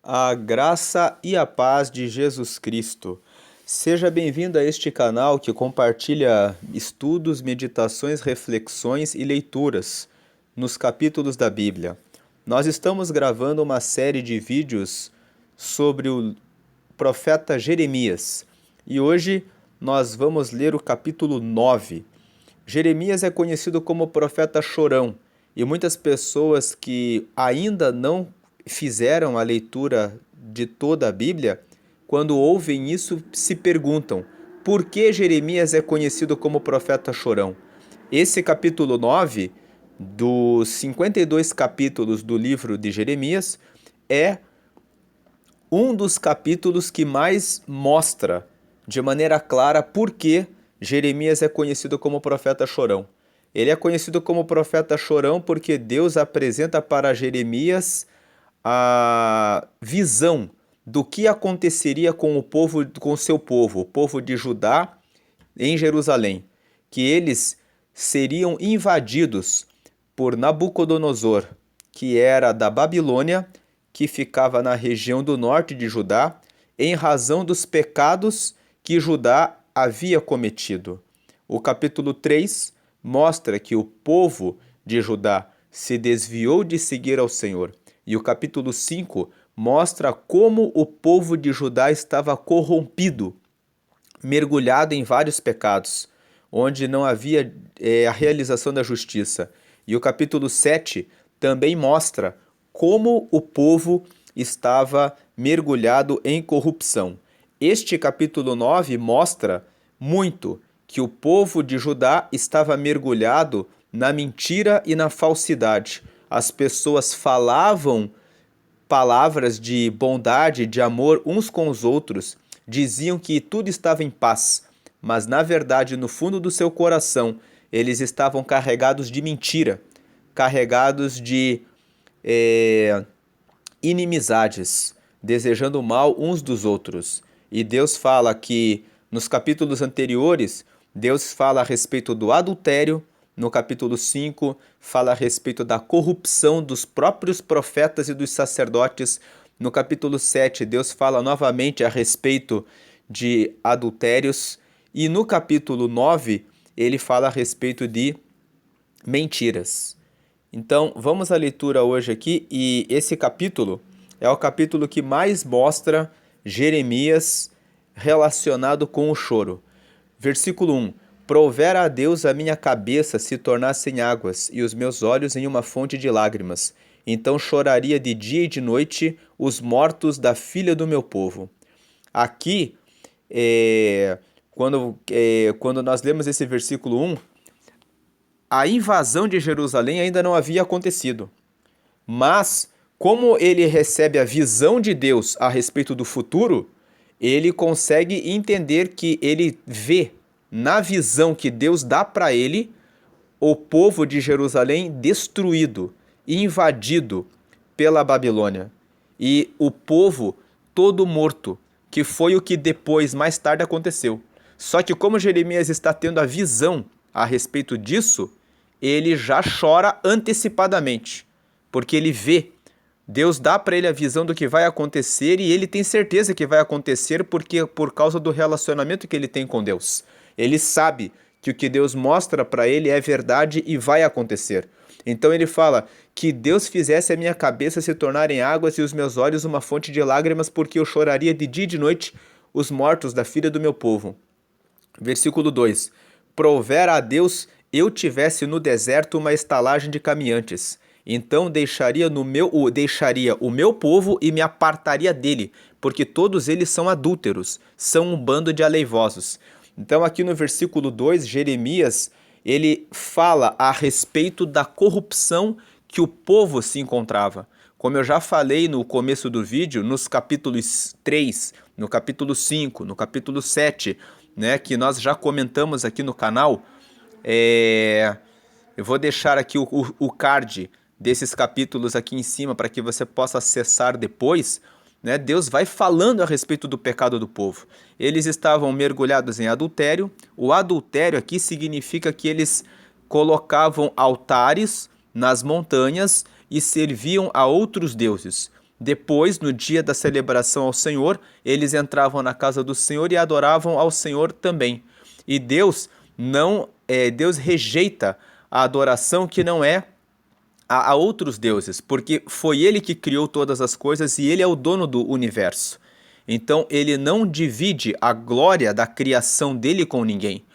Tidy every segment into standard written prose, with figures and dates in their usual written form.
A graça e a paz de Jesus Cristo. Seja bem-vindo a este canal que compartilha estudos, meditações, reflexões e leituras nos capítulos da Bíblia. Nós estamos gravando uma série de vídeos sobre o profeta Jeremias e hoje nós vamos ler o capítulo 9. Jeremias é conhecido como profeta chorão e muitas pessoas que ainda não fizeram a leitura de toda a Bíblia, quando ouvem isso, se perguntam: por que Jeremias é conhecido como profeta chorão? Esse capítulo 9 dos 52 capítulos do livro de Jeremias é um dos capítulos que mais mostra de maneira clara por que Jeremias é conhecido como profeta chorão. Ele é conhecido como profeta chorão porque Deus apresenta para Jeremias a visão do que aconteceria com o povo, com seu povo, o povo de Judá em Jerusalém, que eles seriam invadidos por Nabucodonosor, que era da Babilônia, que ficava na região do norte de Judá, em razão dos pecados que Judá havia cometido. O capítulo 3 mostra que o povo de Judá se desviou de seguir ao Senhor. E o capítulo 5 mostra como o povo de Judá estava corrompido, mergulhado em vários pecados, onde não havia a realização da justiça. E o capítulo 7 também mostra como o povo estava mergulhado em corrupção. Este capítulo 9 mostra muito que o povo de Judá estava mergulhado na mentira e na falsidade. As pessoas falavam palavras de bondade, de amor uns com os outros, diziam que tudo estava em paz, mas na verdade, no fundo do seu coração, eles estavam carregados de mentira, carregados de inimizades, desejando mal uns dos outros. E Deus fala que nos capítulos anteriores, Deus fala a respeito do adultério. No capítulo 5, fala a respeito da corrupção dos próprios profetas e dos sacerdotes. No capítulo 7, Deus fala novamente a respeito de adultérios. E no capítulo 9, ele fala a respeito de mentiras. Então, vamos à leitura hoje aqui, e esse capítulo é o capítulo que mais mostra Jeremias relacionado com o choro. Versículo 1: Provera a Deus a minha cabeça se tornassem águas, e os meus olhos em uma fonte de lágrimas. Então choraria de dia e de noite os mortos da filha do meu povo. Aqui, quando nós lemos esse versículo 1, a invasão de Jerusalém ainda não havia acontecido. Mas, como ele recebe a visão de Deus a respeito do futuro, ele consegue entender que ele vê na visão que Deus dá para ele o povo de Jerusalém destruído, invadido pela Babilônia. E o povo todo morto, que foi o que depois, mais tarde, aconteceu. Só que como Jeremias está tendo a visão a respeito disso, ele já chora antecipadamente, porque ele vê. Deus dá para ele a visão do que vai acontecer e ele tem certeza que vai acontecer porque por causa do relacionamento que ele tem com Deus. Ele sabe que o que Deus mostra para ele é verdade e vai acontecer. Então ele fala que Deus fizesse a minha cabeça se tornar em águas e os meus olhos uma fonte de lágrimas, porque eu choraria de dia e de noite os mortos da filha do meu povo. Versículo 2: Provera a Deus eu tivesse no deserto uma estalagem de caminhantes. Então deixaria o meu povo e me apartaria dele, porque todos eles são adúlteros, são um bando de aleivosos. Então aqui no versículo 2, Jeremias, ele fala a respeito da corrupção que o povo se encontrava. Como eu já falei no começo do vídeo, nos capítulos 3, no capítulo 5, no capítulo 7, né, que nós já comentamos aqui no canal, eu vou deixar aqui o card desses capítulos aqui em cima para que você possa acessar depois, né? Deus vai falando a respeito do pecado do povo. Eles estavam mergulhados em adultério. O adultério aqui significa que eles colocavam altares nas montanhas e serviam a outros deuses. Depois, no dia da celebração ao Senhor, eles entravam na casa do Senhor e adoravam ao Senhor também. E Deus rejeita a adoração que não é a outros deuses, porque foi ele que criou todas as coisas e ele é o dono do universo. Então ele não divide a glória da criação dele com ninguém.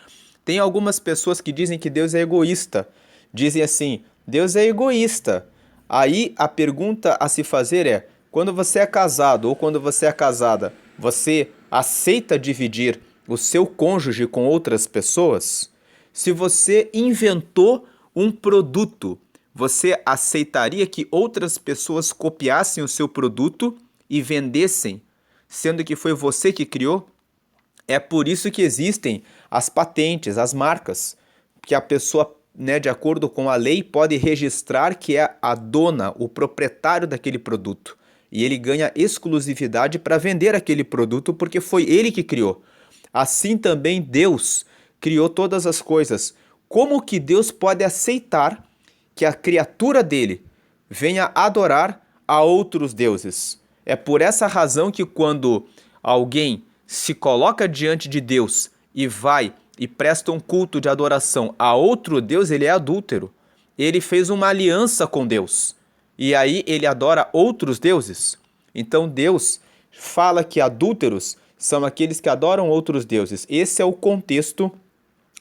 Tem algumas pessoas que dizem que Deus é egoísta. Dizem assim: Deus é egoísta. Aí a pergunta a se fazer é: quando você é casado ou quando você é casada, você aceita dividir o seu cônjuge com outras pessoas? Se você inventou um produto, você aceitaria que outras pessoas copiassem o seu produto e vendessem, sendo que foi você que criou? É por isso que existem as patentes, as marcas, que a pessoa, né, de acordo com a lei, pode registrar que é a dona, o proprietário daquele produto. E ele ganha exclusividade para vender aquele produto porque foi ele que criou. Assim também Deus criou todas as coisas. Como que Deus pode aceitar que a criatura dele venha adorar a outros deuses? É por essa razão que quando alguém se coloca diante de Deus e vai e presta um culto de adoração a outro Deus, ele é adúltero. Ele fez uma aliança com Deus. E aí ele adora outros deuses. Então Deus fala que adúlteros são aqueles que adoram outros deuses. Esse é o contexto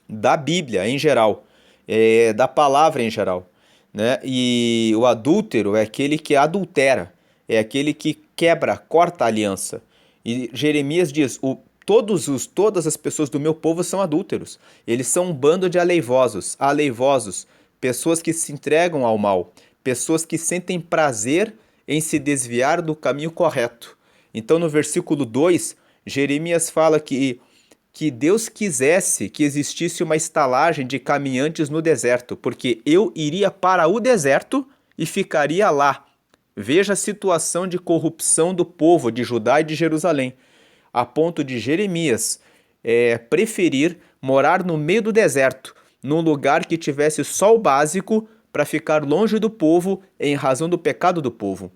da Bíblia em geral, da palavra em geral, né? E o adúltero é aquele que adultera, é aquele que quebra, corta a aliança. E Jeremias diz: todas as pessoas do meu povo são adúlteros. Eles são um bando de aleivosos, pessoas que se entregam ao mal, pessoas que sentem prazer em se desviar do caminho correto. Então, no versículo 2, Jeremias fala que Deus quisesse que existisse uma estalagem de caminhantes no deserto, porque eu iria para o deserto e ficaria lá. Veja a situação de corrupção do povo de Judá e de Jerusalém, a ponto de Jeremias preferir morar no meio do deserto, num lugar que tivesse só o básico para ficar longe do povo em razão do pecado do povo.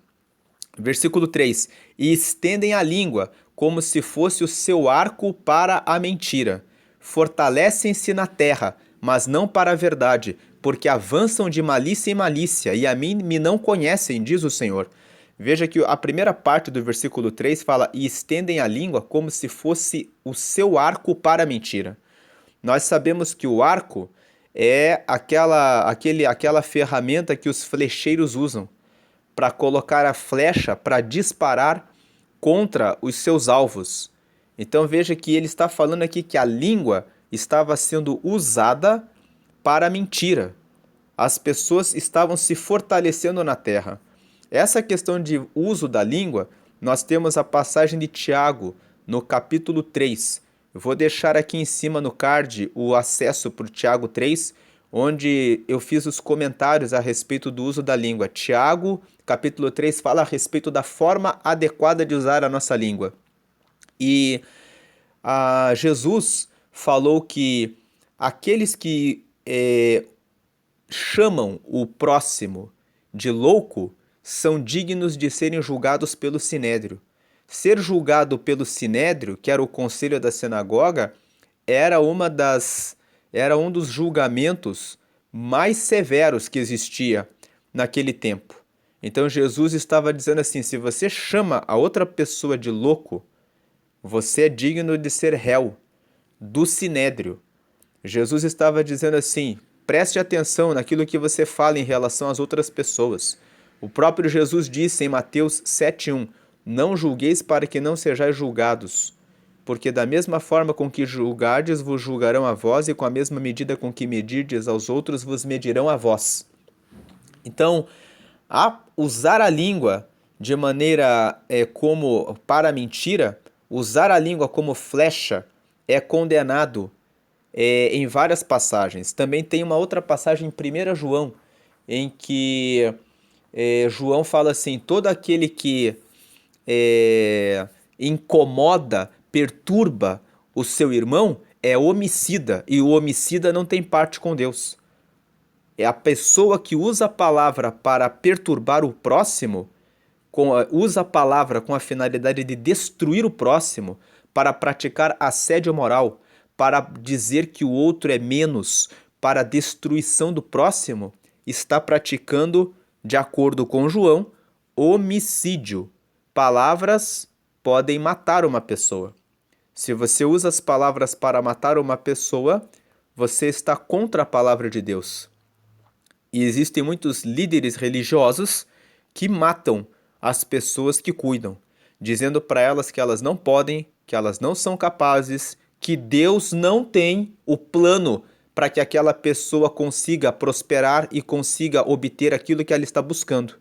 Versículo 3: E estendem a língua como se fosse o seu arco para a mentira. Fortalecem-se na terra, mas não para a verdade, porque avançam de malícia em malícia, e a mim me não conhecem, diz o Senhor. Veja que a primeira parte do versículo 3 fala: E estendem a língua como se fosse o seu arco para a mentira. Nós sabemos que o arco é aquela ferramenta que os flecheiros usam para colocar a flecha, para disparar contra os seus alvos. Então veja que ele está falando aqui que a língua estava sendo usada para a mentira. As pessoas estavam se fortalecendo na terra. Essa questão de uso da língua, nós temos a passagem de Tiago, no capítulo 3. Eu vou deixar aqui em cima no card o acesso para o Tiago 3, onde eu fiz os comentários a respeito do uso da língua. Tiago, capítulo 3, fala a respeito da forma adequada de usar a nossa língua. E Jesus falou que aqueles que chamam o próximo de louco são dignos de serem julgados pelo Sinédrio. Ser julgado pelo Sinédrio, que era o conselho da sinagoga, era um dos julgamentos mais severos que existia naquele tempo. Então Jesus estava dizendo assim: se você chama a outra pessoa de louco, você é digno de ser réu do Sinédrio. Jesus estava dizendo assim: preste atenção naquilo que você fala em relação às outras pessoas. O próprio Jesus disse em Mateus 7,1: Não julgueis para que não sejais julgados, porque da mesma forma com que julgardes, vos julgarão a vós, e com a mesma medida com que medirdes aos outros, vos medirão a vós. Então, usar a língua de maneira como para a mentira, usar a língua como flecha, é condenado em várias passagens. Também tem uma outra passagem em 1 João, em que João fala assim: todo aquele que incomoda, perturba o seu irmão é homicida, e o homicida não tem parte com Deus. É a pessoa que usa a palavra para perturbar o próximo, usa a palavra com a finalidade de destruir o próximo, para praticar assédio moral, para dizer que o outro é menos, para a destruição do próximo, está praticando, de acordo com João, homicídio. Palavras podem matar uma pessoa. Se você usa as palavras para matar uma pessoa, você está contra a palavra de Deus. E existem muitos líderes religiosos que matam as pessoas que cuidam, dizendo para elas que elas não podem, que elas não são capazes, que Deus não tem o plano para que aquela pessoa consiga prosperar e consiga obter aquilo que ela está buscando.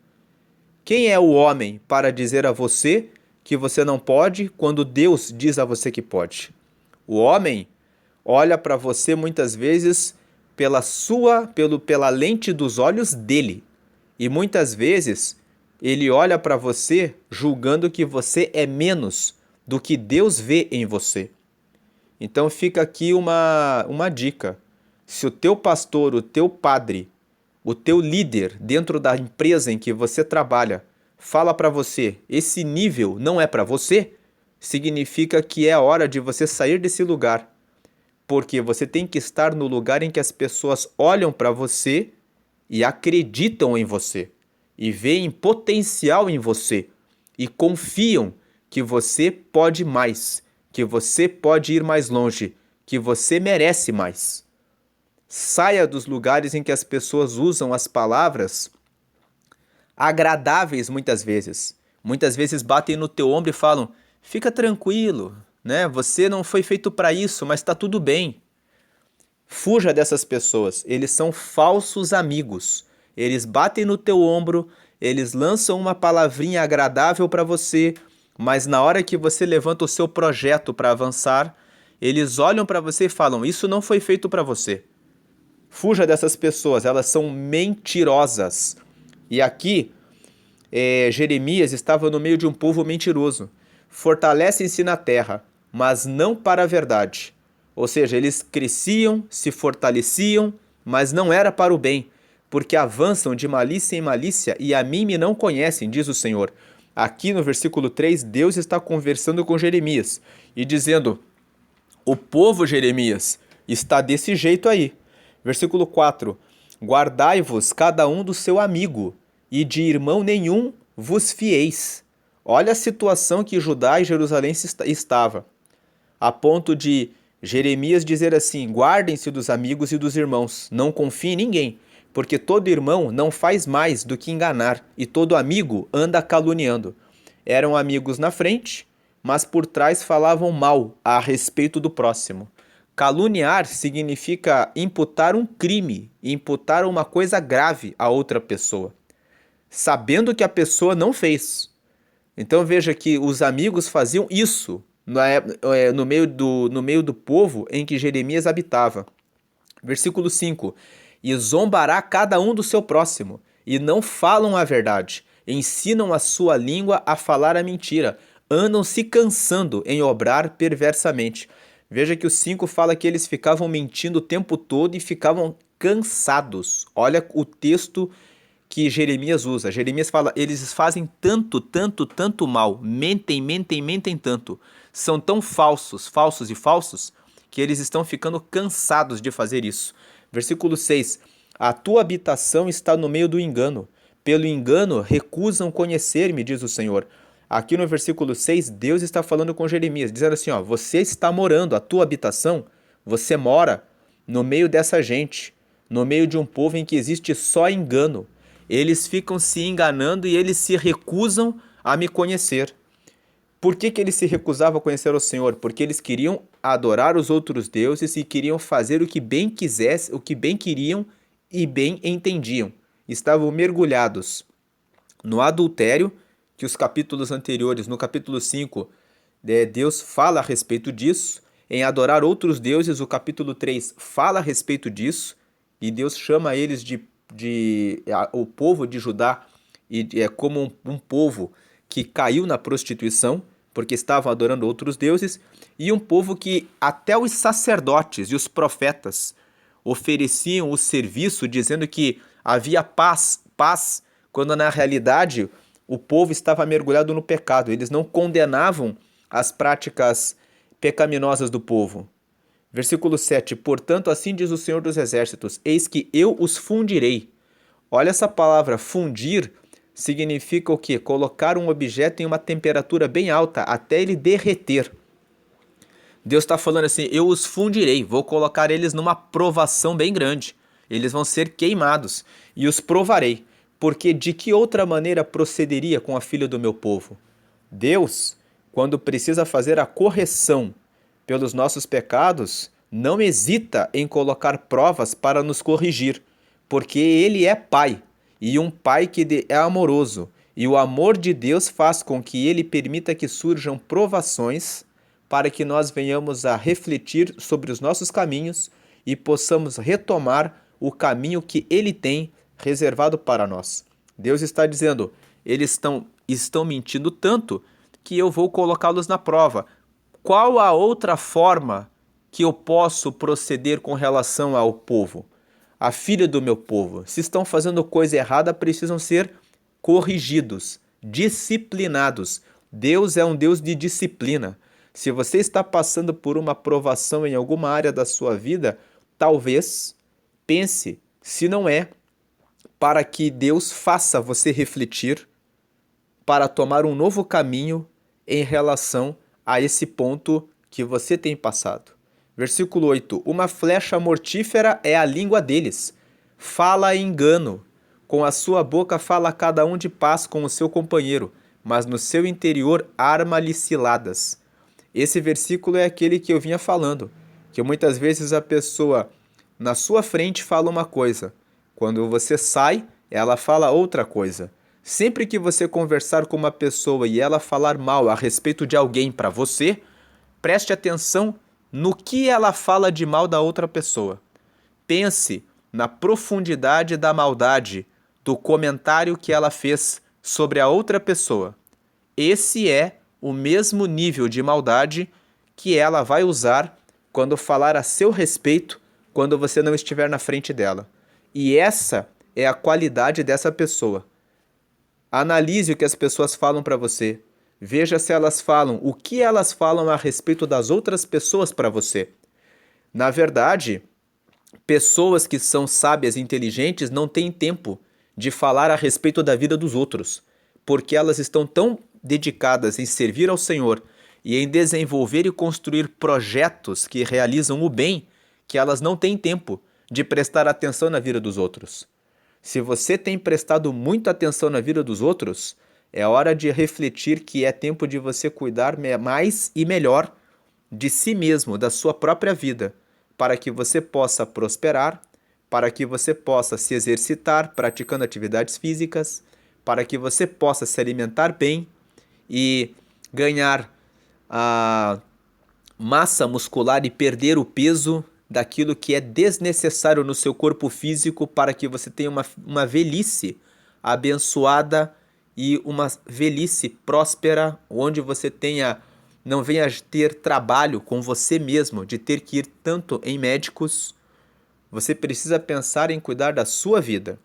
Quem é o homem para dizer a você que você não pode quando Deus diz a você que pode? O homem olha para você muitas vezes pela lente dos olhos dele. E muitas vezes ele olha para você julgando que você é menos do que Deus vê em você. Então fica aqui uma dica. Se o teu pastor, o teu padre, o teu líder dentro da empresa em que você trabalha fala para você, esse nível não é para você, significa que é a hora de você sair desse lugar. Porque você tem que estar no lugar em que as pessoas olham para você e acreditam em você, e veem potencial em você, e confiam que você pode mais, que você pode ir mais longe, que você merece mais. Saia dos lugares em que as pessoas usam as palavras agradáveis muitas vezes. Muitas vezes batem no teu ombro e falam, fica tranquilo, né? Você não foi feito para isso, mas está tudo bem. Fuja dessas pessoas, eles são falsos amigos. Eles batem no teu ombro, eles lançam uma palavrinha agradável para você, mas na hora que você levanta o seu projeto para avançar, eles olham para você e falam, isso não foi feito para você. Fuja dessas pessoas, elas são mentirosas. E aqui, Jeremias estava no meio de um povo mentiroso. Fortalecem-se na terra, mas não para a verdade. Ou seja, eles cresciam, se fortaleciam, mas não era para o bem, porque avançam de malícia em malícia e a mim me não conhecem, diz o Senhor. Aqui no versículo 3, Deus está conversando com Jeremias e dizendo, o povo Jeremias está desse jeito aí. Versículo 4, guardai-vos cada um do seu amigo, e de irmão nenhum vos fieis. Olha a situação que Judá e Jerusalém estava, a ponto de Jeremias dizer assim, guardem-se dos amigos e dos irmãos, não confie em ninguém, porque todo irmão não faz mais do que enganar, e todo amigo anda caluniando. Eram amigos na frente, mas por trás falavam mal a respeito do próximo. Caluniar significa imputar um crime, imputar uma coisa grave a outra pessoa, sabendo que a pessoa não fez. Então veja que os amigos faziam isso no meio do povo em que Jeremias habitava. Versículo 5, e zombará cada um do seu próximo, e não falam a verdade, ensinam a sua língua a falar a mentira, andam se cansando em obrar perversamente. Veja que o 5 fala que eles ficavam mentindo o tempo todo e ficavam cansados. Olha o texto que Jeremias usa. Jeremias fala, eles fazem tanto mal, mentem tanto. São tão falsos, que eles estão ficando cansados de fazer isso. Versículo 6, a tua habitação está no meio do engano. Pelo engano recusam conhecer-me, diz o Senhor. Aqui no versículo 6, Deus está falando com Jeremias, dizendo assim, ó, você está morando, a tua habitação, você mora no meio dessa gente, no meio de um povo em que existe só engano. Eles ficam se enganando e eles se recusam a me conhecer. Por que eles se recusavam a conhecer o Senhor? Porque eles queriam adorar os outros deuses e queriam fazer o que bem quisessem, o que bem queriam e bem entendiam. Estavam mergulhados no adultério, que os capítulos anteriores, no capítulo 5, Deus fala a respeito disso. Em adorar outros deuses, o capítulo 3 fala a respeito disso, e Deus chama eles o povo de Judá como um povo que caiu na prostituição, porque estavam adorando outros deuses, e um povo que até os sacerdotes e os profetas ofereciam o serviço dizendo que havia paz, quando na realidade o povo estava mergulhado no pecado, eles não condenavam as práticas pecaminosas do povo. Versículo 7, portanto, assim diz o Senhor dos Exércitos, eis que eu os fundirei. Olha essa palavra, fundir, significa o quê? Colocar um objeto em uma temperatura bem alta, até ele derreter. Deus está falando assim, eu os fundirei, vou colocar eles numa provação bem grande. Eles vão ser queimados e os provarei. Porque de que outra maneira procederia com a filha do meu povo? Deus, quando precisa fazer a correção pelos nossos pecados, não hesita em colocar provas para nos corrigir, porque Ele é Pai, e um Pai que é amoroso, e o amor de Deus faz com que Ele permita que surjam provações para que nós venhamos a refletir sobre os nossos caminhos e possamos retomar o caminho que Ele tem reservado para nós. Deus está dizendo, eles estão mentindo tanto que eu vou colocá-los na prova. Qual a outra forma que eu posso proceder com relação ao povo? A filha do meu povo. Se estão fazendo coisa errada, precisam ser corrigidos, disciplinados. Deus é um Deus de disciplina. Se você está passando por uma provação em alguma área da sua vida, talvez pense, se não é, para que Deus faça você refletir, para tomar um novo caminho em relação a esse ponto que você tem passado. Versículo 8: uma flecha mortífera é a língua deles, fala engano, com a sua boca fala cada um de paz com o seu companheiro, mas no seu interior arma-lhe ciladas. Esse versículo é aquele que eu vinha falando, que muitas vezes a pessoa na sua frente fala uma coisa, quando você sai, ela fala outra coisa. Sempre que você conversar com uma pessoa e ela falar mal a respeito de alguém para você, preste atenção no que ela fala de mal da outra pessoa. Pense na profundidade da maldade do comentário que ela fez sobre a outra pessoa. Esse é o mesmo nível de maldade que ela vai usar quando falar a seu respeito, quando você não estiver na frente dela. E essa é a qualidade dessa pessoa. Analise o que as pessoas falam para você. Veja se elas falam, o que elas falam a respeito das outras pessoas para você. Na verdade, pessoas que são sábias e inteligentes não têm tempo de falar a respeito da vida dos outros, porque elas estão tão dedicadas em servir ao Senhor e em desenvolver e construir projetos que realizam o bem, que elas não têm tempo de prestar atenção na vida dos outros. Se você tem prestado muita atenção na vida dos outros, é hora de refletir que é tempo de você cuidar mais e melhor de si mesmo, da sua própria vida, para que você possa prosperar, para que você possa se exercitar praticando atividades físicas, para que você possa se alimentar bem e ganhar a massa muscular e perder o peso daquilo que é desnecessário no seu corpo físico para que você tenha uma velhice abençoada e uma velhice próspera, onde você não venha ter trabalho com você mesmo, de ter que ir tanto em médicos. Você precisa pensar em cuidar da sua vida.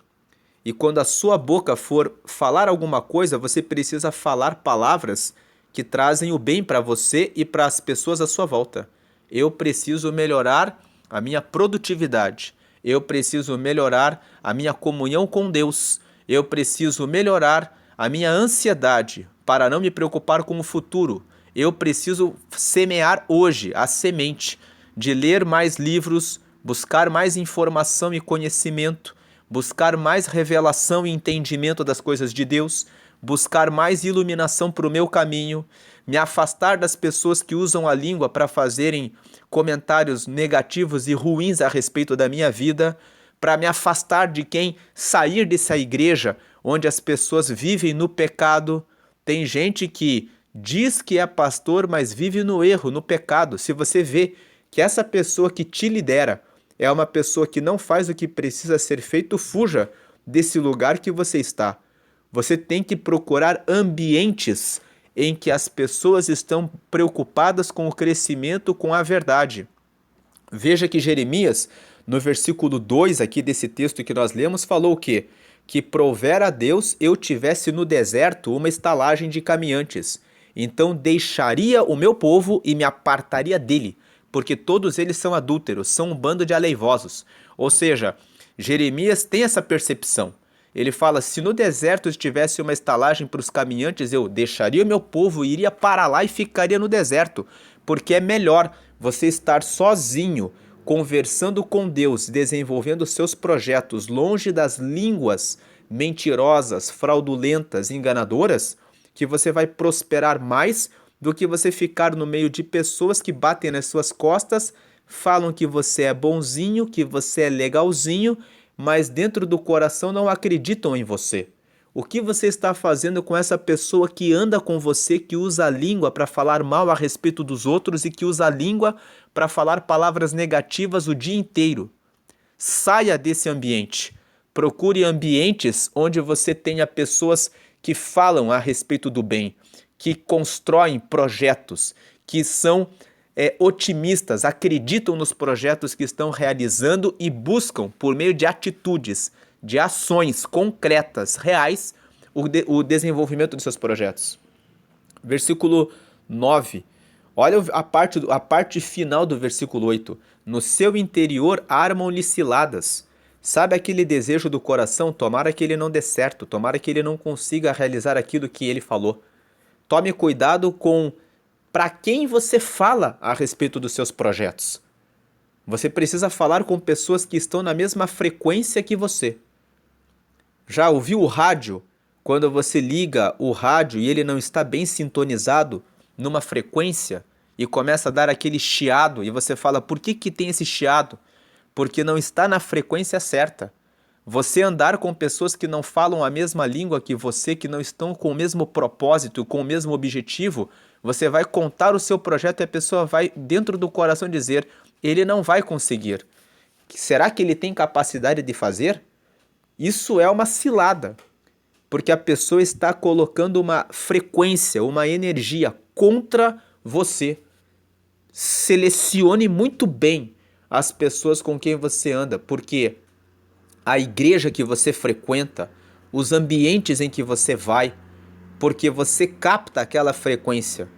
E quando a sua boca for falar alguma coisa, você precisa falar palavras que trazem o bem para você e para as pessoas à sua volta. Eu preciso melhorar a minha produtividade. Eu preciso melhorar a minha comunhão com Deus. Eu preciso melhorar a minha ansiedade para não me preocupar com o futuro. Eu preciso semear hoje a semente de ler mais livros, buscar mais informação e conhecimento, buscar mais revelação e entendimento das coisas de Deus, buscar mais iluminação para o meu caminho, me afastar das pessoas que usam a língua para fazerem comentários negativos e ruins a respeito da minha vida, para me afastar de quem sair dessa igreja onde as pessoas vivem no pecado. Tem gente que diz que é pastor, mas vive no erro, no pecado. Se você vê que essa pessoa que te lidera é uma pessoa que não faz o que precisa ser feito, fuja desse lugar que você está. Você tem que procurar ambientes em que as pessoas estão preocupadas com o crescimento, com a verdade. Veja que Jeremias, no versículo 2 aqui desse texto que nós lemos, falou o quê? que provera a Deus eu tivesse no deserto uma estalagem de caminhantes. Então deixaria o meu povo e me apartaria dele, porque todos eles são adúlteros, são um bando de aleivosos. Ou seja, Jeremias tem essa percepção. Ele fala, se no deserto tivesse uma estalagem para os caminhantes, eu deixaria o meu povo, iria para lá e ficaria no deserto, porque é melhor você estar sozinho, conversando com Deus, desenvolvendo seus projetos longe das línguas mentirosas, fraudulentas, enganadoras, que você vai prosperar mais do que você ficar no meio de pessoas que batem nas suas costas, falam que você é bonzinho, que você é legalzinho, mas dentro do coração não acreditam em você. O que você está fazendo com essa pessoa que anda com você, que usa a língua para falar mal a respeito dos outros e que usa a língua para falar palavras negativas o dia inteiro? Saia desse ambiente. Procure ambientes onde você tenha pessoas que falam a respeito do bem, que constroem projetos, que são otimistas, acreditam nos projetos que estão realizando e buscam, por meio de atitudes, de ações concretas, reais, o desenvolvimento dos seus projetos. Versículo 9. Olha a parte final do versículo 8. No seu interior armam-lhe ciladas. Sabe aquele desejo do coração? Tomara que ele não dê certo, tomara que ele não consiga realizar aquilo que ele falou. Tome cuidado com para quem você fala a respeito dos seus projetos. Você precisa falar com pessoas que estão na mesma frequência que você. Já ouviu o rádio? Quando você liga o rádio e ele não está bem sintonizado numa frequência e começa a dar aquele chiado e você fala, por que tem esse chiado? Porque não está na frequência certa. Você andar com pessoas que não falam a mesma língua que você, que não estão com o mesmo propósito, com o mesmo objetivo, você vai contar o seu projeto e a pessoa vai dentro do coração dizer, ele não vai conseguir. Será que ele tem capacidade de fazer? Isso é uma cilada, porque a pessoa está colocando uma frequência, uma energia contra você. Selecione muito bem as pessoas com quem você anda, porque a igreja que você frequenta, os ambientes em que você vai, porque você capta aquela frequência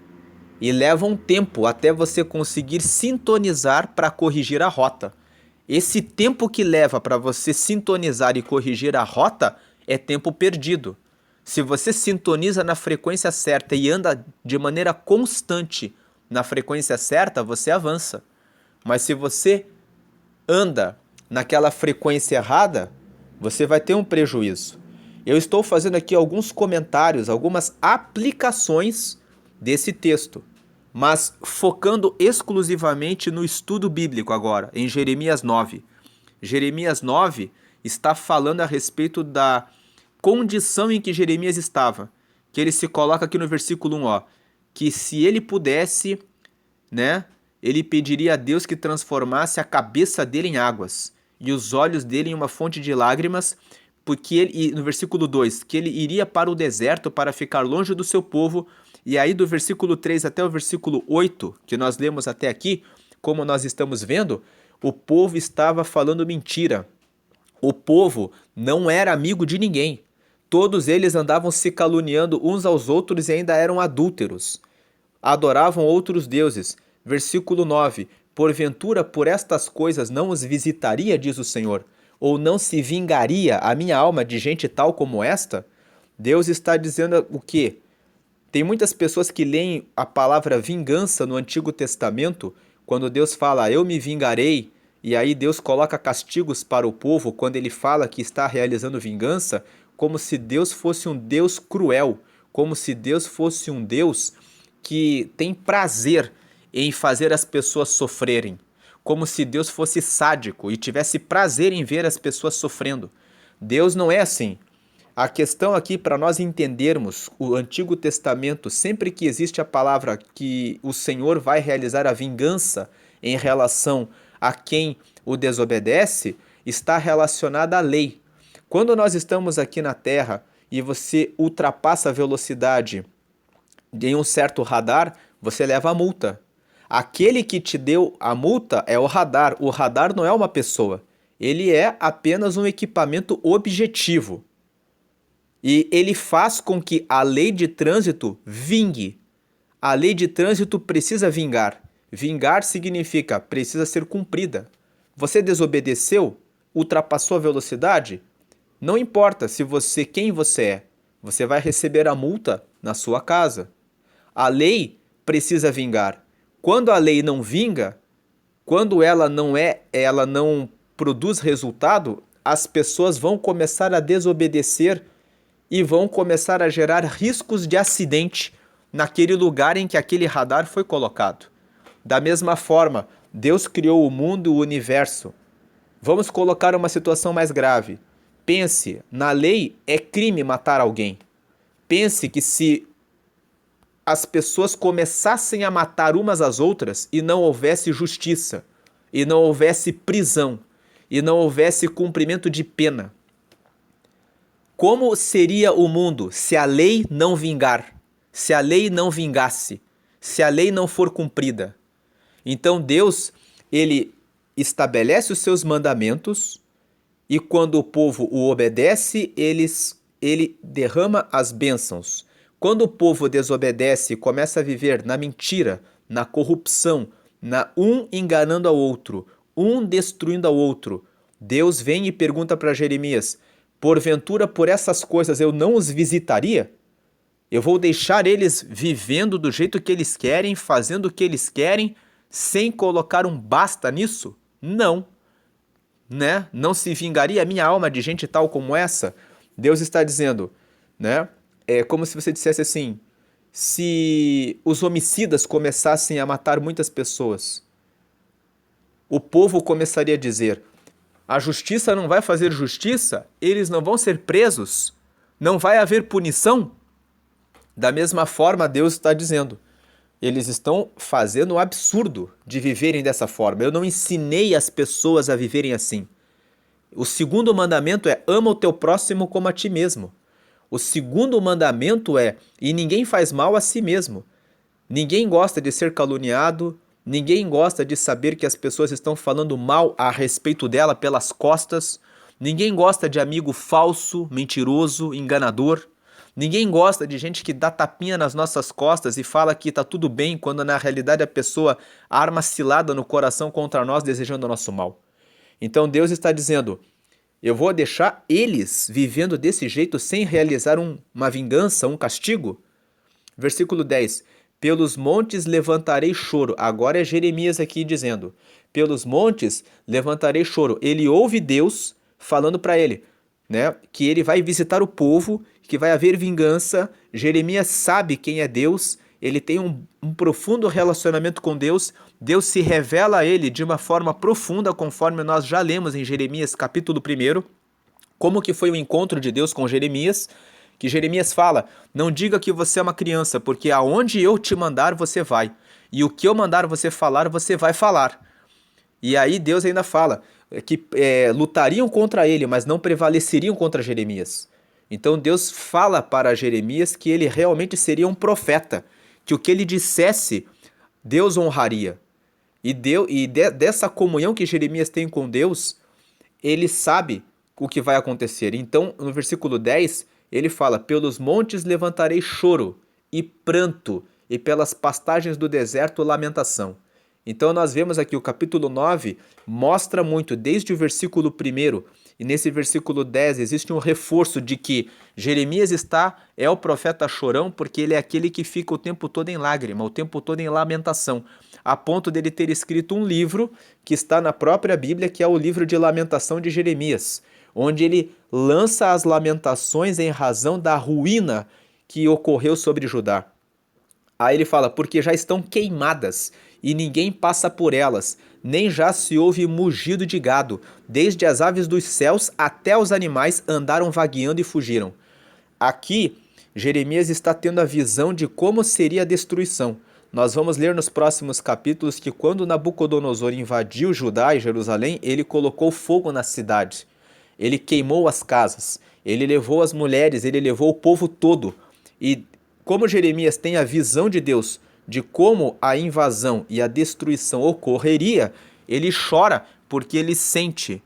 e leva um tempo até você conseguir sintonizar para corrigir a rota. Esse tempo que leva para você sintonizar e corrigir a rota é tempo perdido. Se você sintoniza na frequência certa e anda de maneira constante na frequência certa, você avança. Mas se você anda naquela frequência errada, você vai ter um prejuízo. Eu estou fazendo aqui alguns comentários, algumas aplicações desse texto, mas focando exclusivamente no estudo bíblico agora, em Jeremias 9. Jeremias 9 está falando a respeito da condição em que Jeremias estava, que ele se coloca aqui no versículo 1, que se ele pudesse, ele pediria a Deus que transformasse a cabeça dele em águas e os olhos dele em uma fonte de lágrimas, porque ele, no versículo 2, que ele iria para o deserto para ficar longe do seu povo, e aí do versículo 3 até o versículo 8, que nós lemos até aqui, como nós estamos vendo, o povo estava falando mentira. O povo não era amigo de ninguém. Todos eles andavam se caluniando uns aos outros e ainda eram adúlteros. Adoravam outros deuses. Versículo 9, porventura por estas coisas não os visitaria, diz o Senhor, ou não se vingaria a minha alma de gente tal como esta? Deus está dizendo o quê? Tem muitas pessoas que leem a palavra vingança no Antigo Testamento, quando Deus fala, eu me vingarei, e aí Deus coloca castigos para o povo quando ele fala que está realizando vingança, como se Deus fosse um Deus cruel, como se Deus fosse um Deus que tem prazer em fazer as pessoas sofrerem, como se Deus fosse sádico e tivesse prazer em ver as pessoas sofrendo. Deus não é assim. A questão aqui para nós entendermos o Antigo Testamento, sempre que existe a palavra que o Senhor vai realizar a vingança em relação a quem o desobedece, está relacionada à lei. Quando nós estamos aqui na Terra e você ultrapassa a velocidade em um certo radar, você leva a multa. Aquele que te deu a multa é o radar. O radar não é uma pessoa. Ele é apenas um equipamento objetivo. E ele faz com que a lei de trânsito vingue. A lei de trânsito precisa vingar. Vingar significa precisa ser cumprida. Você desobedeceu? Ultrapassou a velocidade? Não importa quem você é. Você vai receber a multa na sua casa. A lei precisa vingar. Quando a lei não vinga, quando ela não produz resultado, as pessoas vão começar a desobedecer e vão começar a gerar riscos de acidente naquele lugar em que aquele radar foi colocado. Da mesma forma, Deus criou o mundo e o universo. Vamos colocar uma situação mais grave. Pense, na lei é crime matar alguém. Pense que se as pessoas começassem a matar umas às outras e não houvesse justiça, e não houvesse prisão, e não houvesse cumprimento de pena, como seria o mundo se a lei não vingar, se a lei não vingasse, se a lei não for cumprida? Então Deus, ele estabelece os seus mandamentos e quando o povo o obedece, ele derrama as bênçãos. Quando o povo desobedece e começa a viver na mentira, na corrupção, um enganando ao outro, um destruindo ao outro, Deus vem e pergunta para Jeremias: porventura por essas coisas eu não os visitaria? Eu vou deixar eles vivendo do jeito que eles querem, fazendo o que eles querem, sem colocar um basta nisso? Não. Né? Não se vingaria a minha alma de gente tal como essa? Deus está dizendo, né? É como se você dissesse assim: se os homicidas começassem a matar muitas pessoas, o povo começaria a dizer: a justiça não vai fazer justiça? Eles não vão ser presos? Não vai haver punição? Da mesma forma, Deus está dizendo: eles estão fazendo o absurdo de viverem dessa forma. Eu não ensinei as pessoas a viverem assim. O segundo mandamento é: ama o teu próximo como a ti mesmo. O segundo mandamento é: e ninguém faz mal a si mesmo. Ninguém gosta de ser caluniado, ninguém gosta de saber que as pessoas estão falando mal a respeito dela pelas costas. Ninguém gosta de amigo falso, mentiroso, enganador. Ninguém gosta de gente que dá tapinha nas nossas costas e fala que tá tudo bem, quando na realidade a pessoa arma cilada no coração contra nós, desejando o nosso mal. Então Deus está dizendo: eu vou deixar eles vivendo desse jeito sem realizar uma vingança, um castigo? Versículo 10. Pelos montes levantarei choro. Agora é Jeremias aqui dizendo: pelos montes levantarei choro. Ele ouve Deus falando para ele, né, que ele vai visitar o povo, que vai haver vingança. Jeremias sabe quem é Deus, ele tem um profundo relacionamento com Deus. Deus se revela a ele de uma forma profunda, conforme nós já lemos em Jeremias capítulo 1, como que foi o encontro de Deus com Jeremias, que Jeremias fala: não diga que você é uma criança, porque aonde eu te mandar você vai, e o que eu mandar você falar, você vai falar. E aí Deus ainda fala que lutariam contra ele, mas não prevaleceriam contra Jeremias. Então Deus fala para Jeremias que ele realmente seria um profeta, que o que ele dissesse, Deus honraria. Dessa comunhão que Jeremias tem com Deus, ele sabe o que vai acontecer. Então, no versículo 10, ele fala: pelos montes levantarei choro e pranto, e pelas pastagens do deserto lamentação. Então nós vemos aqui o capítulo 9 mostra muito, desde o versículo 1, e nesse versículo 10 existe um reforço de que Jeremias é o profeta chorão, porque ele é aquele que fica o tempo todo em lágrima, o tempo todo em lamentação, a ponto dele ter escrito um livro que está na própria Bíblia, que é o livro de lamentação de Jeremias, onde ele lança as lamentações em razão da ruína que ocorreu sobre Judá. Aí ele fala: porque já estão queimadas e ninguém passa por elas, nem já se ouve mugido de gado, desde as aves dos céus até os animais andaram vagueando e fugiram. Aqui, Jeremias está tendo a visão de como seria a destruição. Nós vamos ler nos próximos capítulos que quando Nabucodonosor invadiu Judá e Jerusalém, ele colocou fogo na cidade. Ele queimou as casas, ele levou as mulheres, ele levou o povo todo. E como Jeremias tem a visão de Deus de como a invasão e a destruição ocorreria, ele chora porque ele sente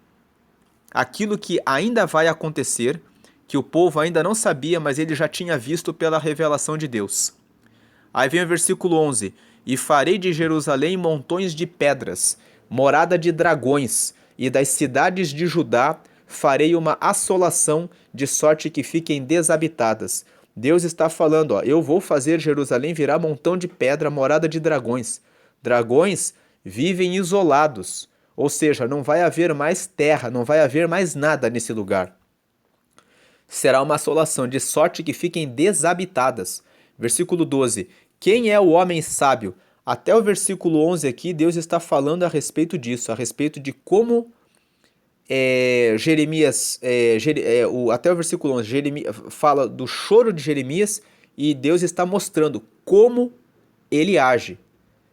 aquilo que ainda vai acontecer, que o povo ainda não sabia, mas ele já tinha visto pela revelação de Deus. Aí vem o versículo 11: E farei de Jerusalém montões de pedras, morada de dragões, e das cidades de Judá farei uma assolação, de sorte que fiquem desabitadas. Deus está falando, ó, eu vou fazer Jerusalém virar montão de pedra, morada de dragões. Dragões vivem isolados, ou seja, não vai haver mais terra, não vai haver mais nada nesse lugar. Será uma assolação, de sorte que fiquem desabitadas. Versículo 12: Quem é o homem sábio? Até o versículo 11 aqui, Deus está falando a respeito disso, a respeito de como Jeremias, até o versículo 11, Jeremias fala do choro de Jeremias, e Deus está mostrando como ele age,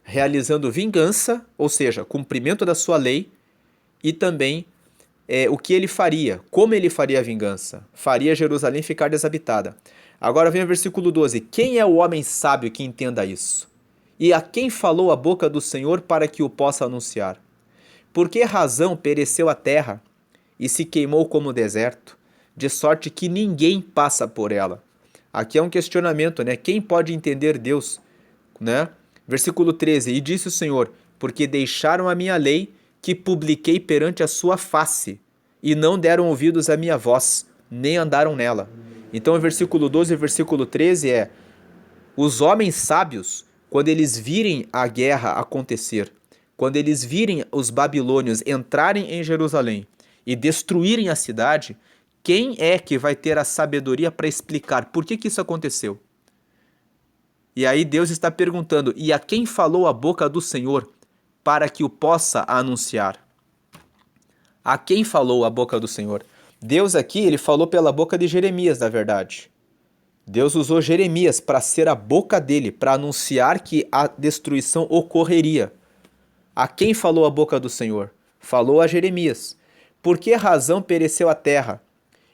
realizando vingança, ou seja, cumprimento da sua lei, e também o que ele faria, como ele faria a vingança, faria Jerusalém ficar desabitada. Agora vem o versículo 12: Quem é o homem sábio que entenda isso? E a quem falou a boca do Senhor para que o possa anunciar? Por que razão pereceu a terra e se queimou como deserto, de sorte que ninguém passa por ela? Aqui é um questionamento, né? Quem pode entender Deus, né? Versículo 13: E disse o Senhor: Porque deixaram a minha lei, que publiquei perante a sua face, e não deram ouvidos à minha voz, nem andaram nela. Então o versículo 12 e o versículo 13 os homens sábios, quando eles virem a guerra acontecer, quando eles virem os babilônios entrarem em Jerusalém e destruírem a cidade, quem é que vai ter a sabedoria para explicar por que isso aconteceu? E aí Deus está perguntando: e a quem falou a boca do Senhor para que o possa anunciar? A quem falou a boca do Senhor? Deus aqui, ele falou pela boca de Jeremias, na verdade. Deus usou Jeremias para ser a boca dele, para anunciar que a destruição ocorreria. A quem falou a boca do Senhor? Falou a Jeremias. Por que razão pereceu a terra?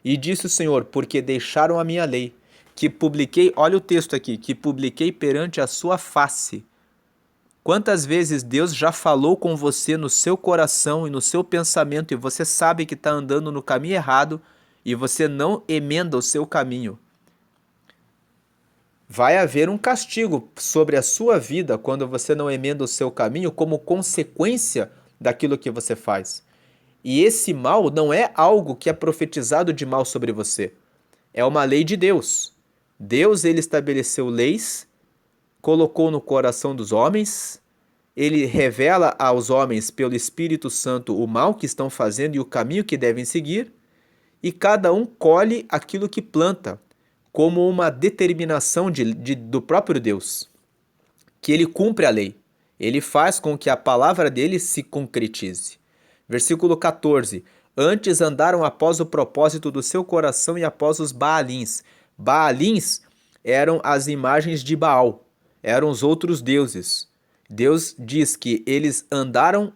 E disse o Senhor: Porque deixaram a minha lei, que publiquei, olha o texto aqui, que publiquei perante a sua face. Quantas vezes Deus já falou com você no seu coração e no seu pensamento, e você sabe que está andando no caminho errado, e você não emenda o seu caminho? Vai haver um castigo sobre a sua vida quando você não emenda o seu caminho como consequência daquilo que você faz. E esse mal não é algo que é profetizado de mal sobre você. É uma lei de Deus. Deus, ele estabeleceu leis, colocou no coração dos homens, ele revela aos homens pelo Espírito Santo o mal que estão fazendo e o caminho que devem seguir, e cada um colhe aquilo que planta, como uma determinação do próprio Deus, que ele cumpre a lei. Ele faz com que a palavra dele se concretize. Versículo 14: Antes andaram após o propósito do seu coração e após os Baalins. Baalins eram as imagens de Baal, eram os outros deuses. Deus diz que eles andaram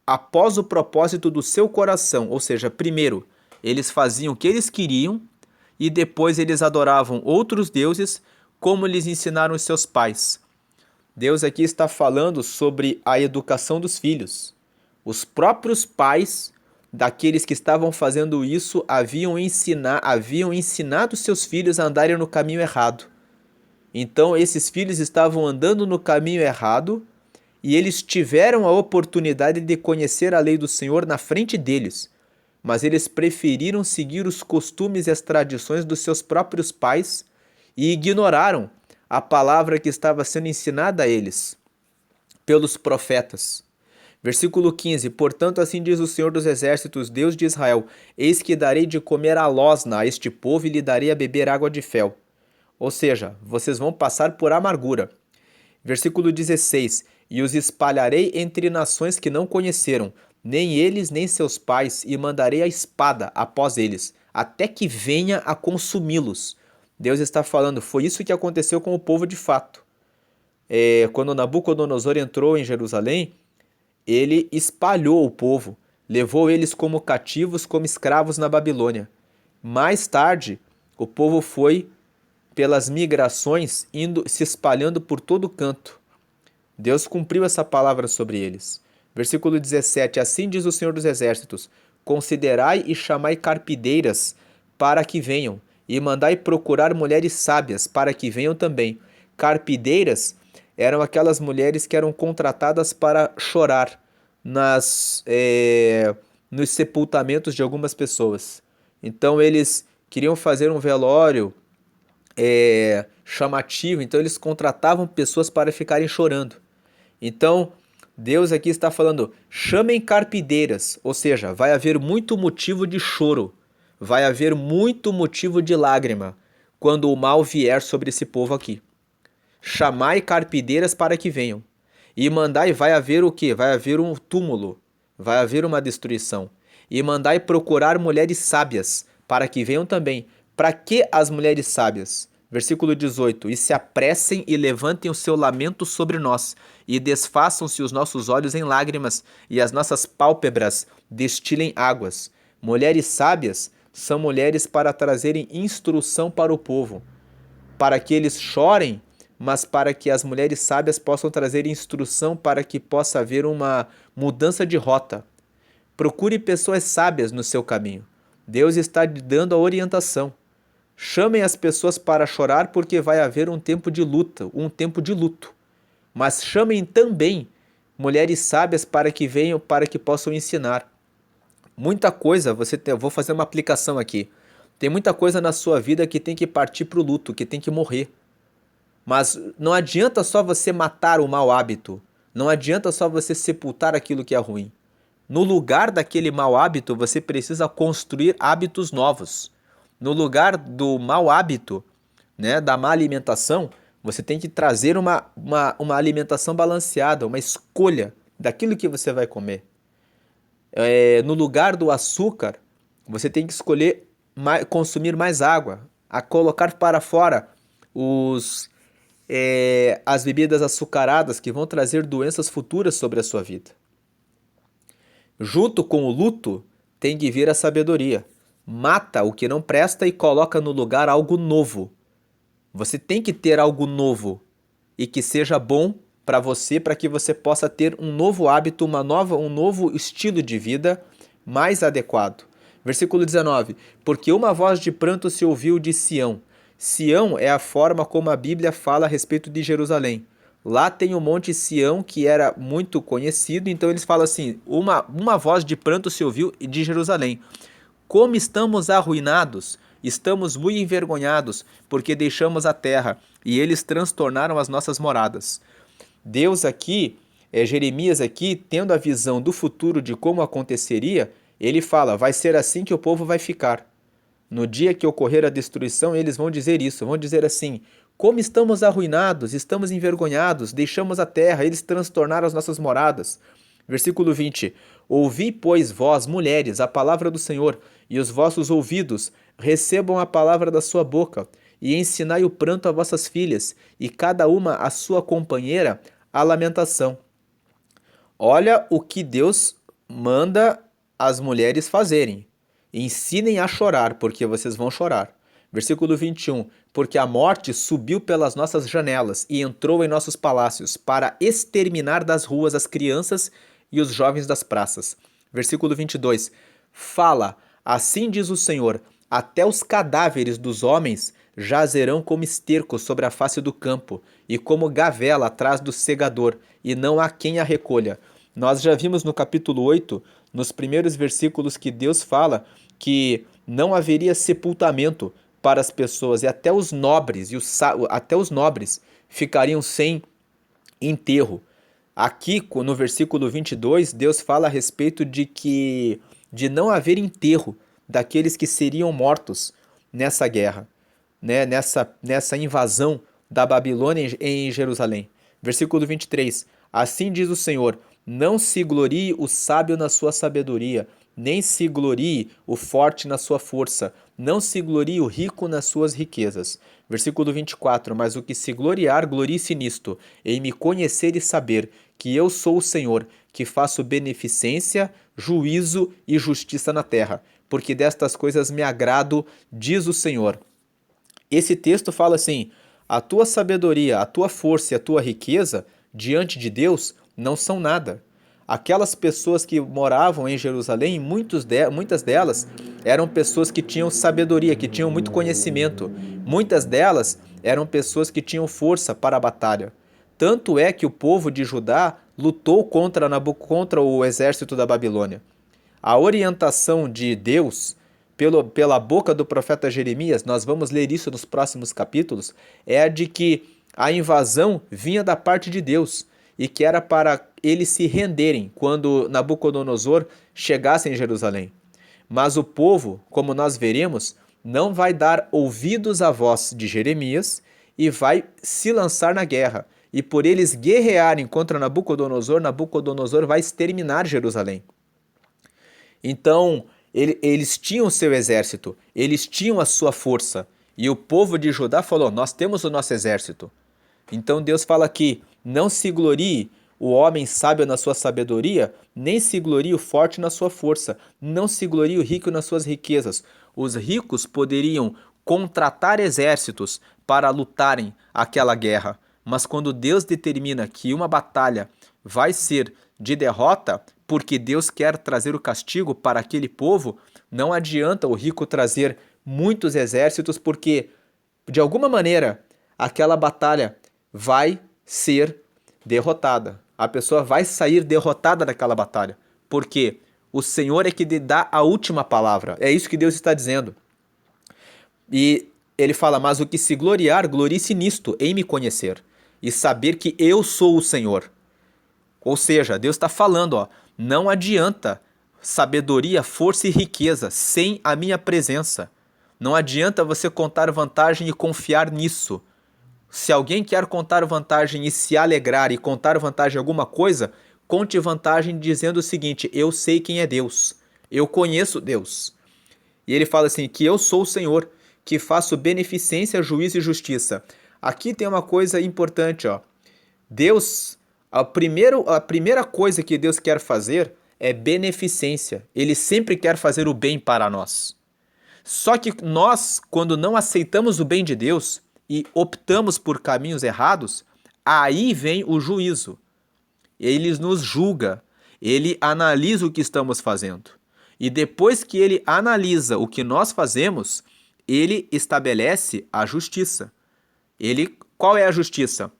após o propósito do seu coração, ou seja, primeiro, eles faziam o que eles queriam, e depois eles adoravam outros deuses, como lhes ensinaram os seus pais. Deus aqui está falando sobre a educação dos filhos. Os próprios pais daqueles que estavam fazendo isso haviam ensinado seus filhos a andarem no caminho errado. Então esses filhos estavam andando no caminho errado, e eles tiveram a oportunidade de conhecer a lei do Senhor na frente deles, mas eles preferiram seguir os costumes e as tradições dos seus próprios pais e ignoraram a palavra que estava sendo ensinada a eles pelos profetas. Versículo 15: Portanto, assim diz o Senhor dos Exércitos, Deus de Israel: Eis que darei de comer a losna a este povo e lhe darei a beber água de fel. Ou seja, vocês vão passar por amargura. Versículo 16: E os espalharei entre nações que não conheceram, nem eles nem seus pais, e mandarei a espada após eles, até que venha a consumi-los. Deus está falando, foi isso que aconteceu com o povo de fato. Quando Nabucodonosor entrou em Jerusalém, ele espalhou o povo, levou eles como cativos, como escravos na Babilônia. Mais tarde, o povo foi pelas migrações, se espalhando por todo canto. Deus cumpriu essa palavra sobre eles. Versículo 17: Assim diz o Senhor dos Exércitos: Considerai e chamai carpideiras para que venham, e mandai procurar mulheres sábias, para que venham também. Carpideiras eram aquelas mulheres que eram contratadas para chorar nos sepultamentos de algumas pessoas. Então eles queriam fazer um velório chamativo, então eles contratavam pessoas para ficarem chorando. Então, Deus aqui está falando, chamem carpideiras, ou seja, vai haver muito motivo de choro, vai haver muito motivo de lágrima, quando o mal vier sobre esse povo aqui. Chamai carpideiras para que venham. E mandai, vai haver o quê? Vai haver um túmulo, vai haver uma destruição. E mandai procurar mulheres sábias, para que venham também. Para que as mulheres sábias? Versículo 18: E se apressem e levantem o seu lamento sobre nós, e desfaçam-se os nossos olhos em lágrimas, e as nossas pálpebras destilem águas. Mulheres sábias são mulheres para trazerem instrução para o povo, para que eles chorem, mas para que as mulheres sábias possam trazer instrução para que possa haver uma mudança de rota. Procure pessoas sábias no seu caminho. Deus está lhe dando a orientação. Chamem as pessoas para chorar, porque vai haver um tempo de luta, um tempo de luto. Mas chamem também mulheres sábias para que venham, para que possam ensinar. Muita coisa, eu vou fazer uma aplicação aqui. Tem muita coisa na sua vida que tem que partir para o luto, que tem que morrer. Mas não adianta só você matar o mau hábito. Não adianta só você sepultar aquilo que é ruim. No lugar daquele mau hábito, você precisa construir hábitos novos. No lugar do mau hábito, né, da má alimentação, você tem que trazer uma alimentação balanceada, uma escolha daquilo que você vai comer. No lugar do açúcar, você tem que escolher consumir mais água, a colocar para fora as bebidas açucaradas que vão trazer doenças futuras sobre a sua vida. Junto com o luto, tem que vir a sabedoria. Mata o que não presta e coloca no lugar algo novo. Você tem que ter algo novo e que seja bom para você, para que você possa ter um novo hábito, um novo estilo de vida mais adequado. Versículo 19: Porque uma voz de pranto se ouviu de Sião. Sião é a forma como a Bíblia fala a respeito de Jerusalém. Lá tem o Monte Sião, que era muito conhecido, então eles falam assim, uma voz de pranto se ouviu de Jerusalém. Como estamos arruinados, estamos muito envergonhados, porque deixamos a terra, e eles transtornaram as nossas moradas. Deus aqui, Jeremias aqui, tendo a visão do futuro de como aconteceria, ele fala, vai ser assim que o povo vai ficar. No dia que ocorrer a destruição, eles vão dizer isso, vão dizer assim, como estamos arruinados, estamos envergonhados, deixamos a terra, eles transtornaram as nossas moradas. Versículo 20, ouvi, pois, vós, mulheres, a palavra do Senhor, e os vossos ouvidos recebam a palavra da sua boca, e ensinai o pranto a vossas filhas, e cada uma a sua companheira a lamentação. Olha o que Deus manda as mulheres fazerem. Ensinem a chorar, porque vocês vão chorar. Versículo 21, porque a morte subiu pelas nossas janelas e entrou em nossos palácios para exterminar das ruas as crianças e os jovens das praças. Versículo 22, fala, assim diz o Senhor, até os cadáveres dos homens jazerão como esterco sobre a face do campo e como gavela atrás do segador, e não há quem a recolha. Nós já vimos no capítulo 8, nos primeiros versículos, que Deus fala que não haveria sepultamento para as pessoas, e até os nobres ficariam sem enterro. Aqui, no versículo 22, Deus fala a respeito de não haver enterro daqueles que seriam mortos nessa guerra, né? nessa invasão da Babilônia em Jerusalém. Versículo 23, assim diz o Senhor, não se glorie o sábio na sua sabedoria, nem se glorie o forte na sua força, não se glorie o rico nas suas riquezas. Versículo 24, mas o que se gloriar, glorie-se nisto, em me conhecer e saber que eu sou o Senhor, que faço beneficência, juízo e justiça na terra, porque destas coisas me agrado, diz o Senhor. Esse texto fala assim, a tua sabedoria, a tua força e a tua riqueza, diante de Deus, não são nada. Aquelas pessoas que moravam em Jerusalém, muitas delas, eram pessoas que tinham sabedoria, que tinham muito conhecimento. Muitas delas eram pessoas que tinham força para a batalha. Tanto é que o povo de Judá lutou contra o exército da Babilônia. A orientação de Deus, pela boca do profeta Jeremias, nós vamos ler isso nos próximos capítulos, é a de que a invasão vinha da parte de Deus e que era para eles se renderem quando Nabucodonosor chegasse em Jerusalém. Mas o povo, como nós veremos, não vai dar ouvidos à voz de Jeremias e vai se lançar na guerra. E por eles guerrearem contra Nabucodonosor, Nabucodonosor vai exterminar Jerusalém. Então, eles tinham seu exército, eles tinham a sua força. E o povo de Judá falou: nós temos o nosso exército. Então Deus fala aqui: não se glorie o homem sábio na sua sabedoria, nem se glorie o forte na sua força, não se glorie o rico nas suas riquezas. Os ricos poderiam contratar exércitos para lutarem aquela guerra, mas quando Deus determina que uma batalha vai ser de derrota, porque Deus quer trazer o castigo para aquele povo, não adianta o rico trazer muitos exércitos, porque de alguma maneira aquela batalha vai ser derrotada. A pessoa vai sair derrotada daquela batalha, porque o Senhor é que dá a última palavra. É isso que Deus está dizendo. E ele fala: mas o que se gloriar, glorie-se nisto, em me conhecer e saber que eu sou o Senhor. Ou seja, Deus está falando, ó, não adianta sabedoria, força e riqueza sem a minha presença. Não adianta você contar vantagem e confiar nisso. Se alguém quer contar vantagem e se alegrar e contar vantagem em alguma coisa, conte vantagem dizendo o seguinte: eu sei quem é Deus, eu conheço Deus. E ele fala assim, que eu sou o Senhor, que faço beneficência, juízo e justiça. Aqui tem uma coisa importante, ó. Deus, a primeira coisa que Deus quer fazer é beneficência. Ele sempre quer fazer o bem para nós. Só que nós, quando não aceitamos o bem de Deus e optamos por caminhos errados, aí vem o juízo. Ele nos julga, ele analisa o que estamos fazendo. E depois que ele analisa o que nós fazemos, ele estabelece a justiça. Qual é a justiça?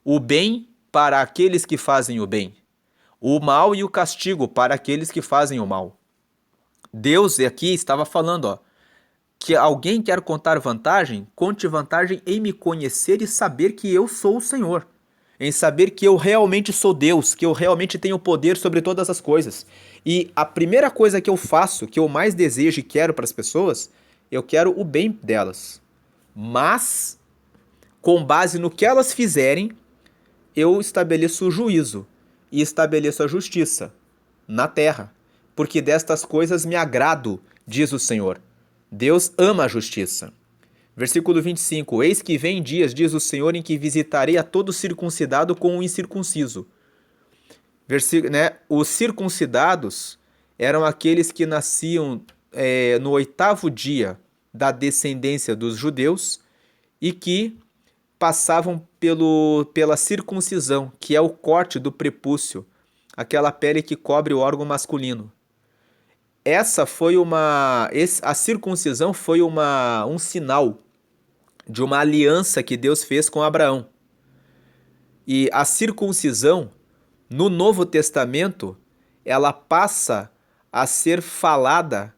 O bem para aqueles que fazem o bem, o mal e o castigo para aqueles que fazem o mal. Deus aqui estava falando, ó, que alguém quer contar vantagem, conte vantagem em me conhecer e saber que eu sou o Senhor. Em saber que eu realmente sou Deus, que eu realmente tenho poder sobre todas as coisas. E a primeira coisa que eu faço, que eu mais desejo e quero para as pessoas, eu quero o bem delas. Mas, com base no que elas fizerem, eu estabeleço o juízo e estabeleço a justiça na terra. Porque destas coisas me agrado, diz o Senhor. Deus ama a justiça. Versículo 25. Eis que vem dias, diz o Senhor, em que visitarei a todo circuncidado com o incircunciso. Os circuncidados eram aqueles que nasciam no 8º dia da descendência dos judeus e que passavam pela circuncisão, que é o corte do prepúcio, aquela pele que cobre o órgão masculino. A circuncisão foi um sinal de uma aliança que Deus fez com Abraão. E a circuncisão, no Novo Testamento, ela passa a ser falada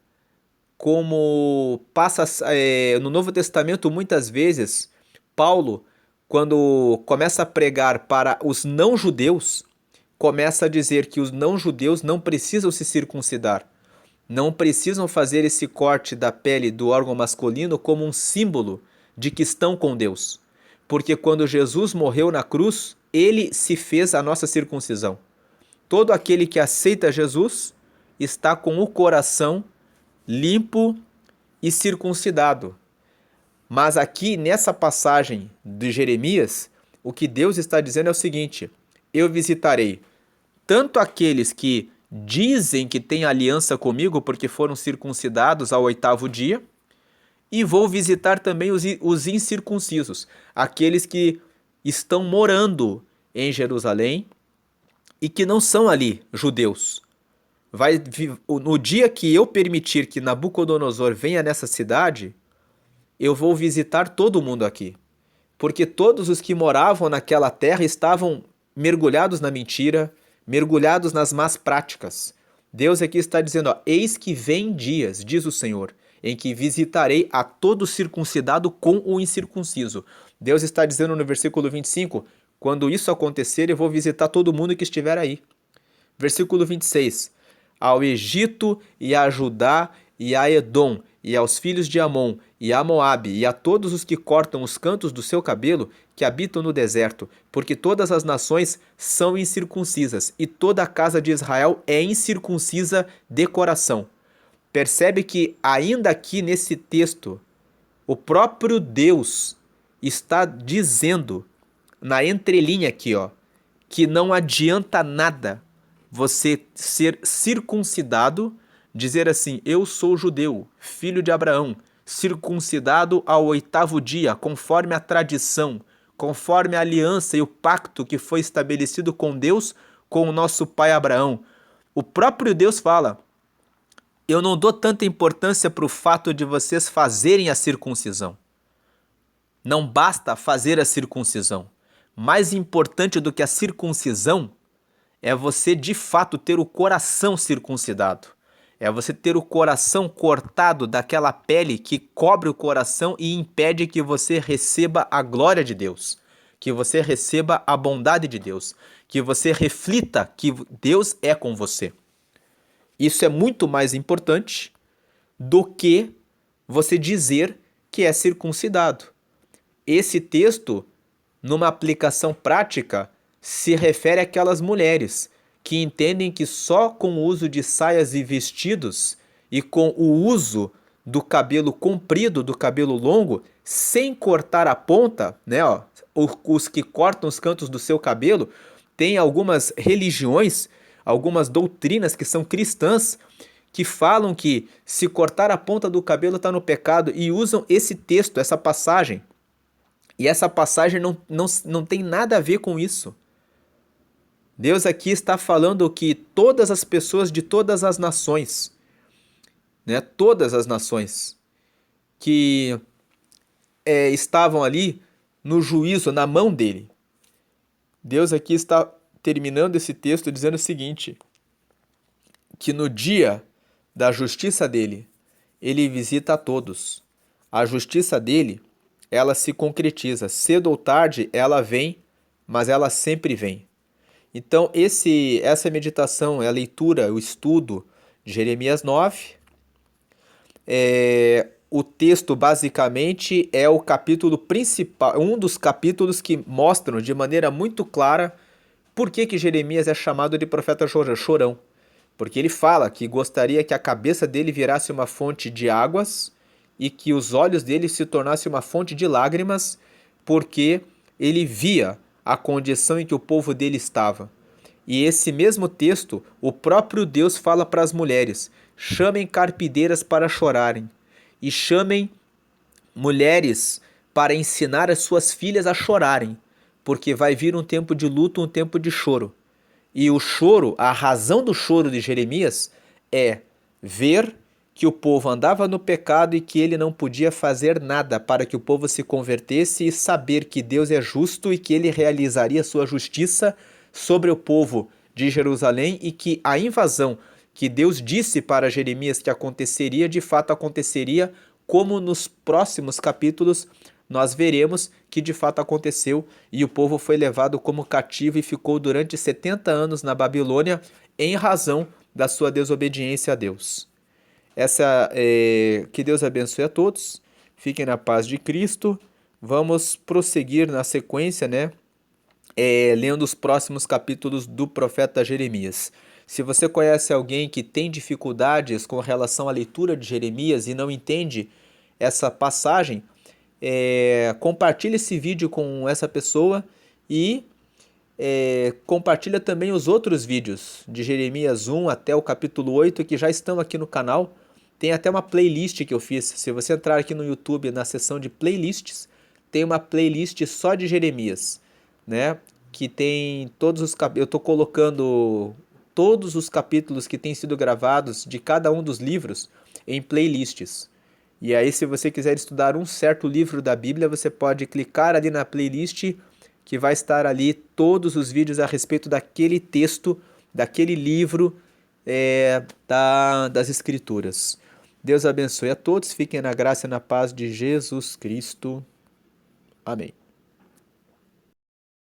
no Novo Testamento, muitas vezes, Paulo, quando começa a pregar para os não-judeus, começa a dizer que os não-judeus não precisam se circuncidar. Não precisam fazer esse corte da pele do órgão masculino como um símbolo de que estão com Deus. Porque quando Jesus morreu na cruz, ele se fez a nossa circuncisão. Todo aquele que aceita Jesus está com o coração limpo e circuncidado. Mas aqui nessa passagem de Jeremias, o que Deus está dizendo é o seguinte: eu visitarei tanto aqueles que dizem que têm aliança comigo porque foram circuncidados ao 8º dia, e vou visitar também os incircuncisos, aqueles que estão morando em Jerusalém e que não são ali judeus. No dia que eu permitir que Nabucodonosor venha nessa cidade, eu vou visitar todo mundo aqui. Porque todos os que moravam naquela terra estavam mergulhados na mentira, mergulhados nas más práticas. Deus aqui está dizendo, ó, eis que vem dias, diz o Senhor, em que visitarei a todo circuncidado com o incircunciso. Deus está dizendo no versículo 25, quando isso acontecer, eu vou visitar todo mundo que estiver aí. Versículo 26, ao Egito e a Judá e a Edom, e aos filhos de Amon, e a Moabe, e a todos os que cortam os cantos do seu cabelo, que habitam no deserto, porque todas as nações são incircuncisas, e toda a casa de Israel é incircuncisa de coração. Percebe que ainda aqui nesse texto, o próprio Deus está dizendo, na entrelinha aqui, ó, que não adianta nada você ser circuncidado, dizer assim, eu sou judeu, filho de Abraão, circuncidado ao 8º dia, conforme a tradição, conforme a aliança e o pacto que foi estabelecido com Deus, com o nosso pai Abraão. O próprio Deus fala, eu não dou tanta importância para o fato de vocês fazerem a circuncisão. Não basta fazer a circuncisão. Mais importante do que a circuncisão é você de fato ter o coração circuncidado. É você ter o coração cortado daquela pele que cobre o coração e impede que você receba a glória de Deus, que você receba a bondade de Deus, que você reflita que Deus é com você. Isso é muito mais importante do que você dizer que é circuncidado. Esse texto, numa aplicação prática, se refere àquelas mulheres que entendem que só com o uso de saias e vestidos e com o uso do cabelo comprido, do cabelo longo, sem cortar a ponta, né, ó, os que cortam os cantos do seu cabelo, tem algumas religiões, algumas doutrinas que são cristãs, que falam que se cortar a ponta do cabelo está no pecado e usam esse texto, essa passagem. E essa passagem não tem nada a ver com isso. Deus aqui está falando que todas as pessoas de todas as nações, né, todas as nações que estavam ali no juízo, na mão dele. Deus aqui está terminando esse texto dizendo o seguinte, que no dia da justiça dele, ele visita a todos. A justiça dele, ela se concretiza. Cedo ou tarde, ela vem, mas ela sempre vem. Então, essa meditação, a leitura, o estudo de Jeremias 9. O texto, basicamente, é o capítulo principal, um dos capítulos que mostram de maneira muito clara por que Jeremias é chamado de profeta chorão. Porque ele fala que gostaria que a cabeça dele virasse uma fonte de águas e que os olhos dele se tornassem uma fonte de lágrimas, porque ele via a condição em que o povo dele estava. E esse mesmo texto, o próprio Deus fala para as mulheres, chamem carpideiras para chorarem, e chamem mulheres para ensinar as suas filhas a chorarem, porque vai vir um tempo de luto, um tempo de choro. E o choro, a razão do choro de Jeremias é ver que o povo andava no pecado e que ele não podia fazer nada para que o povo se convertesse e saber que Deus é justo e que ele realizaria sua justiça sobre o povo de Jerusalém e que a invasão que Deus disse para Jeremias que aconteceria, de fato aconteceria, como nos próximos capítulos nós veremos que de fato aconteceu e o povo foi levado como cativo e ficou durante 70 anos na Babilônia em razão da sua desobediência a Deus. Que Deus abençoe a todos, fiquem na paz de Cristo. Vamos prosseguir na sequência, né? Lendo os próximos capítulos do profeta Jeremias. Se você conhece alguém que tem dificuldades com relação à leitura de Jeremias e não entende essa passagem, compartilhe esse vídeo com essa pessoa e compartilha também os outros vídeos de Jeremias 1 até o capítulo 8 que já estão aqui no canal. Tem até uma playlist que eu fiz. Se você entrar aqui no YouTube na seção de playlists, tem uma playlist só de Jeremias, né? Que tem todos os capítulos. Eu estou colocando todos os capítulos que têm sido gravados de cada um dos livros em playlists. E aí, se você quiser estudar um certo livro da Bíblia, você pode clicar ali na playlist que vai estar ali todos os vídeos a respeito daquele texto, daquele livro das Escrituras. Deus abençoe a todos, fiquem na graça e na paz de Jesus Cristo. Amém.